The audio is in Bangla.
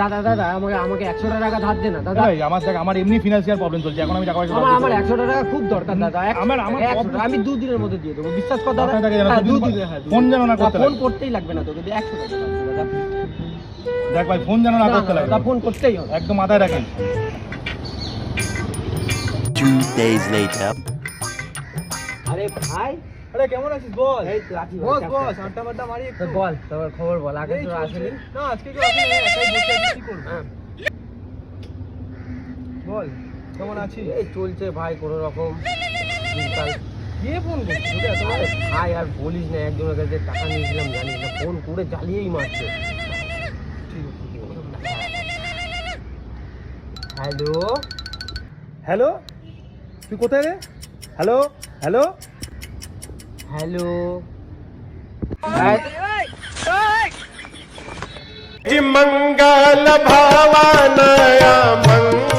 দাদা দাদা আমাকে 100 টাকা ধার দে না দাদা। আমার এমনি ফিনান্সিয়াল প্রবলেম চলছে, এখন আমি টাকা পয়সা আমার 100 টাকা খুব দরকার দাদা। আমি 2 দিনের মধ্যে দিয়ে দেবো, বিশ্বাস কর দাদা। 2 দিনে। ফোন যেন না করতে লাগে। ফোন করতেই লাগবে না তোকে, 100 টাকা দাদা। দেখ ভাই, ফোন যেন না করতে লাগে। ফোন করতেই হবে, একদম মাথায় রাখেন। 2 days later. আরে ভাই, আরে কেমন আছিস বল? এই তো আছি বস আড্ডা মাড্ডা মারি একটু। বল তোর খবর বল। আগে তো আসেনি না, আজকে কেউ আসেনি, একাই বসে আছি, কি করব? বল কেমন আছিস? এই চলছে ভাই কোন রকম দিনকাল। কে ফোন করছিস তোকে এত বড়? ভাই আর বলিস না, একজনের কাছে টাকা নিয়েছিলাম জানিস না, ফোন করে জ্বালিয়েই মারছে। হ্যালো হ্যালো, তুই কোথায় রে? Hello hello hello. मंगल भावानया मंगल